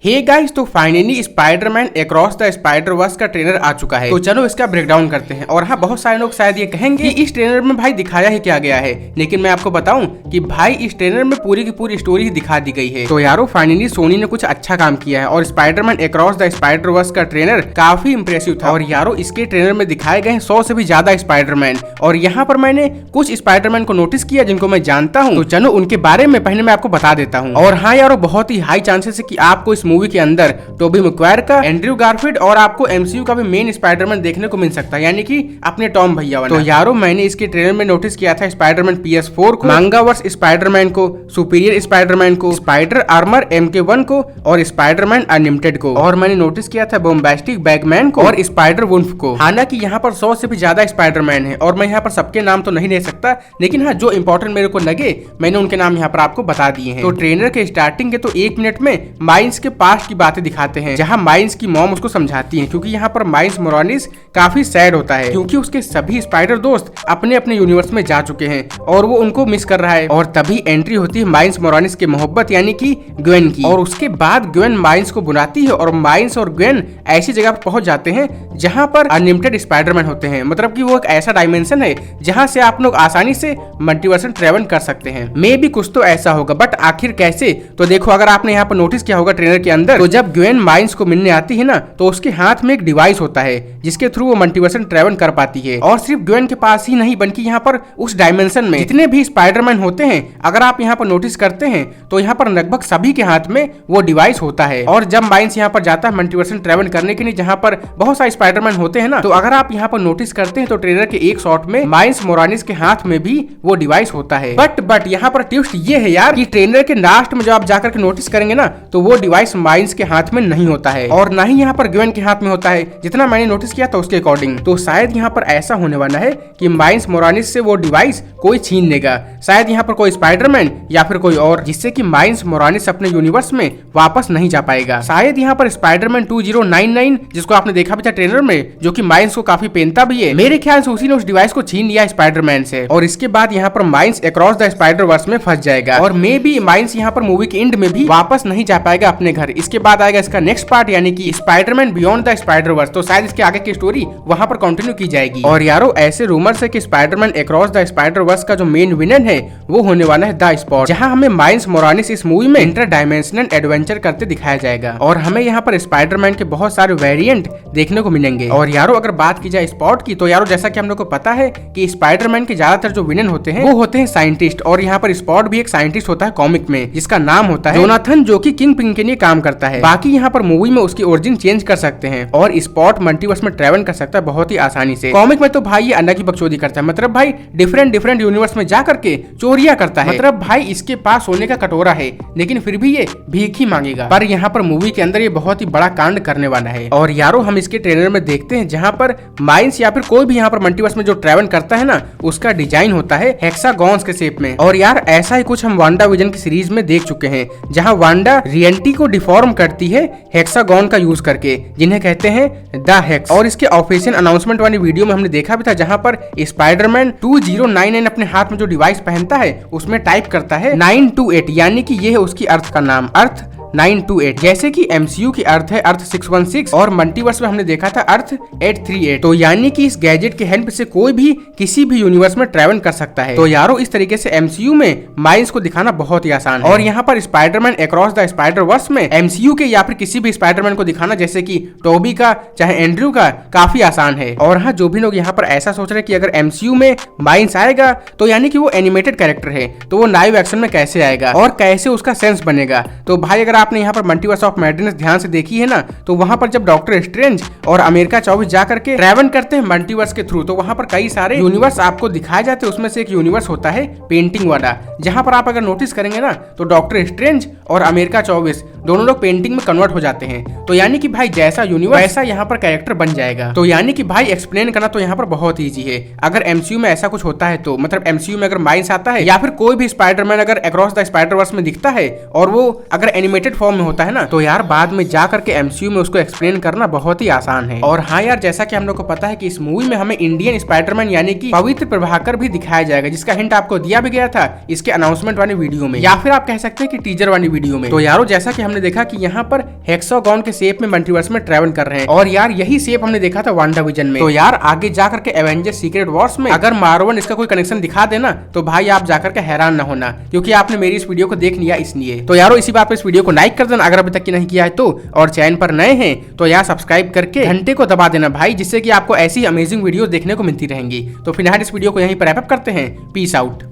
हे guys, तो finally Spiderman across the Spider Verse का trailer आ चुका है। तो चलो इसका ब्रेकडाउन करते हैं। और हाँ, बहुत सारे लोग शायद ये कहेंगे कि इस ट्रेलर में भाई दिखाया ही क्या गया है, लेकिन मैं आपको बताऊं कि भाई इस ट्रेलर में पूरी की पूरी स्टोरी ही दिखा दी गई है। तो यारो फाइनली सोनी ने कुछ अच्छा काम किया है और Spiderman across the Spider Verse का ट्रेलर काफी इंप्रेसिव था। और यारो इसके ट्रेलर में दिखाए गए 100 से भी ज्यादा स्पाइडरमैन, और यहाँ पर मैंने कुछ स्पाइडरमैन को नोटिस किया जिनको मैं जानता हूँ। तो चलो उनके बारे में पहले मैं आपको बता देता हूँ। और हाँ यारो, बहुत ही हाई चांसेस है कि आपको इस मूवी के अंदर टोबी मैग्वायर का, एंड्रयू गारफील्ड और आपको एमसीयू का भी मेन स्पाइडरमैन देखने को मिल सकता है, यानी कि अपने टॉम भैया वाला। तो यारो मैंने इसके ट्रेलर में नोटिस किया था स्पाइडरमैन PS4 को, मांगावर्स स्पाइडरमैन को, सुपीरियर स्पाइडरमैन को, स्पाइडर आर्मर MK1 को और स्पाइडरमैन अनलिमिटेड को। और मैंने नोटिस किया था बॉम्बास्टिक बैगमैन को और स्पाइडर वुल्फ को। हालांकि यहाँ पर 100 से भी ज्यादा स्पाइडरमैन है और मैं यहाँ पर सबके नाम तो नहीं ले सकता, लेकिन हाँ जो इंपॉर्टेंट मेरे को लगे मैंने उनके नाम यहाँ पर आपको बता दिए हैं। तो ट्रेलर के स्टार्टिंग के तो 1 मिनट में माइल्स के पास्ट की बातें दिखाते हैं, जहां माइल्स की मॉम उसको समझाती है, क्योंकि यहाँ पर माइल्स मोरानिस काफी सैड होता है क्योंकि उसके सभी स्पाइडर दोस्त अपने अपने यूनिवर्स में जा चुके हैं और वो उनको मिस कर रहा है। और तभी एंट्री होती है माइल्स मोरानिस के मोहब्बत यानी कि ग्वेन की। और उसके बाद ग्वेन माइल्स को बुलाती है और माइल्स और ग्वेन ऐसी जगह पर पहुंच जाते हैं जहां पर अनलिमिटेड स्पाइडरमैन होते हैं। मतलब कि वो एक ऐसा डायमेंशन है जहां से आप लोग आसानी से मल्टीवर्सल ट्रेवल कर सकते हैं। मे भी कुछ तो ऐसा होगा, बट आखिर कैसे? तो देखो, अगर आपने यहाँ पर नोटिस किया होगा ट्रेलर के अंदर, तो जब ग्वेन माइल्स को मिलने आती है ना, तो उसके हाथ में एक डिवाइस होता है जिसके थ्रू वो मल्टीवर्सल ट्रेवल कर पाती है। और सिर्फ ग्वेन के पास ही नहीं, बल्कि यहाँ पर उस डायमेंशन में जितने भी स्पाइडरमैन होते हैं, अगर आप यहाँ पर नोटिस करते हैं तो यहाँ पर लगभग सभी के हाथ में वो डिवाइस होता है। और जब माइल्स यहाँ पर जाता है मल्टीवर्सल ट्रेवल करने के लिए, जहाँ पर बहुत सारे स्पाइडरमैन होते हैं ना, तो अगर आप यहाँ पर नोटिस करते हैं तो ट्रेलर के एक शॉट में माइल्स मोरानिस के हाथ में भी वो डिवाइस होता है। बट यहाँ पर ट्विस्ट ये है यार कि ट्रेलर के लास्ट में जब आप जाकर के नोटिस करेंगे ना, तो वो डिवाइस माइल्स के हाथ में नहीं होता है और ना ही यहाँ पर ग्वेन के हाथ में होता है, जितना मैंने नोटिस किया था उसके अकॉर्डिंग। तो शायद यहाँ पर ऐसा होने वाला है कि माइल्स मोरानिस से वो डिवाइस कोई छीन लेगा, शायद यहाँ पर कोई स्पाइडरमैन या फिर कोई और, जिससे कि माइल्स मोरानिस अपने यूनिवर्स में वापस नहीं जा पाएगा। शायद यहाँ पर स्पाइडरमैन 2099, जिसको आपने देखा भी था ट्रेलर में, जो कि माइल्स को काफी पेनता भी है, मेरे ख्याल से उसी ने उस डिवाइस को छीन लिया स्पाइडरमैन से। और इसके बाद यहाँ पर Miles across the Spider Verse में फंस जाएगा और मे बी माइल्स यहाँ पर मूवी के एंड में भी वापस नहीं जा पाएगा अपने घर। इसके बाद आएगा इसका नेक्स्ट पार्ट, यानी कि Spiderman beyond the Spider Verse. तो शायद इसके आगे की स्टोरी वहां पर कंटिन्यू की जाएगी। और यारो ऐसे रूमर्स है कि Spiderman across the Spider Verse का जो मेन विलन है वो होने वाला है द स्पॉट, जहां हमें माइल्स मोरानिस इस मूवी में इंटर डायमेंशनल एडवेंचर करते दिखाया जाएगा और हमें यहाँ पर स्पाइडरमैन के बहुत सारे वेरिएंट देखने को मिलेंगे। और यारो अगर बात की जाए स्पॉट की, तो यारो जैसा कि हम लोग को पता है कि स्पाइडरमैन के ज्यादातर जो विलन होते हैं वो होते हैं साइंटिस्ट, और यहाँ पर स्पॉट भी एक साइंटिस्ट होता है कॉमिक में, जिसका नाम होता है जोनाथन, जो कि किंग पिन के लिए काम करता है। बाकी यहाँ पर मूवी में उसकी ओरिजिन चेंज कर सकते हैं और स्पॉट मल्टीवर्स में ट्रेवल कर सकता है बहुत ही आसानी से। कॉमिक में तो भाई ये अलग ही बकचोदी करता है, मतलब भाई डिफरेंट यूनिवर्स में जा करके चोरियां करता है। मतलब भाई इसके पास सोने का कटोरा है लेकिन फिर भी ये भीख ही मांगेगा। पर यहाँ पर मूवी के अंदर ये बहुत ही बड़ा कांड करने वाला है। और यारो हम इसके ट्रेलर में देखते हैं जहाँ पर माइल्स या फिर कोई भी यहाँ पर मल्टीवर्स में जो ट्रेवल करता है ना, उसका डिजाइन होता है हेक्सागॉन्स के शेप में। और यार ऐसा ही कुछ हम वांडा विजन की सीरीज में देख चुके हैं, जहाँ वांडा रियलिटी को डिफॉर्म करती है हेक्सागॉन का यूज करके, जिन्हें कहते हैं द हेक्स। और इसके ऑफिशियल अनाउंसमेंट वाली वीडियो में हमने देखा भी था, जहां पर स्पाइडरमैन 2099 अपने हाथ में जो डिवाइस पहनता है उसमें टाइप करता है 928, यानी कि ये है उसकी अर्थ का नाम, अर्थ 928, जैसे कि MCU की अर्थ है अर्थ 616 और मल्टीवर्स में हमने देखा था अर्थ 838। तो यानी कि इस गैजेट की हेल्प से कोई भी किसी भी यूनिवर्स में ट्रेवल कर सकता है। तो यारो इस तरीके से MCU में माइल्स को दिखाना बहुत ही आसान है। और यहाँ पर Spiderman across the Spider Verse में MCU के या फिर किसी भी स्पाइडरमैन को दिखाना, जैसे कि टोबी का चाहे एंड्रयू का, काफी आसान है। और हाँ, जो भी लोग यहाँ पर ऐसा सोच रहे हैं कि अगर MCU में माइल्स आएगा तो यानी कि वो एनिमेटेड कैरेक्टर है, तो वो लाइव एक्शन में कैसे आएगा और कैसे उसका सेंस बनेगा। तो भाई अगर आपने यहाँ पर मल्टीवर्स ऑफ मैडनेस ध्यान से देखी है ना, तो वहां पर जब डॉक्टर स्ट्रेंज और अमेरिका 24 जा करके ट्रैवल करते हैं मल्टीवर्स के थ्रू, तो वहां पर कई सारे यूनिवर्स आपको दिखाए जाते हैं। उसमें से एक यूनिवर्स होता है पेंटिंग वाला, जहां पर आप अगर नोटिस करेंगे ना, तो डॉक्टर स्ट्रेंज और अमेरिका 24 दोनों लोग पेंटिंग में कन्वर्ट हो जाते हैं। तो यानी कि भाई जैसा यूनिवर्स वैसा यहाँ पर कैरेक्टर बन जाएगा। तो यानी कि भाई एक्सप्लेन करना तो यहाँ पर बहुत ईजी है। अगर MCU में ऐसा कुछ होता है, तो मतलब MCU में अगर माइल्स आता है या फिर कोई भी स्पाइडरमैन अगर अक्रॉस द स्पाइडर वर्स में दिखता है और वो अगर एनिमेटेड एनिमेटेड फॉर्म में होता है ना, तो यार बाद में जा करके एमसीयू में उसको एक्सप्लेन करना बहुत ही आसान है। और हाँ यार, जैसा कि हम लोग को पता है कि इस मूवी में हमें इंडियन स्पाइडरमैन यानी कि पवित्र प्रभाकर भी दिखाया जाएगा, जिसका हिंट आपको दिया भी गया था इसके अनाउंसमेंट वाली वीडियो में, या फिर आप कह सकते हैं कि टीजर वाली वीडियो में। तो यारो जैसा कि हमने देखा कि यहाँ पर हेक्सागोन के शेप में मल्टीवर्स में ट्रैवल कर रहे हैं, और यार यही शेप हमने देखा था वांडाविजन में। तो यार आगे जाकर के एवेंजर्स सीक्रेट वॉर्स में अगर मार्वल इसका कोई कनेक्शन दिखा देना तो भाई आप जाकर के हैरान न होना, क्योंकि आपने मेरी इस वीडियो को देख लिया इसलिए। तो यारो इसी बात पे इस वीडियो को लाइक कर देना अगर अभी तक की नहीं किया है तो, और चैनल पर नए हैं तो यार सब्सक्राइब करके घंटे को दबा देना भाई, जिससे कि आपको ऐसी अमेजिंग वीडियो देखने को मिलती रहेंगी। तो फिलहाल इस वीडियो को यहीं पर रैप अप करते हैं। Peace out.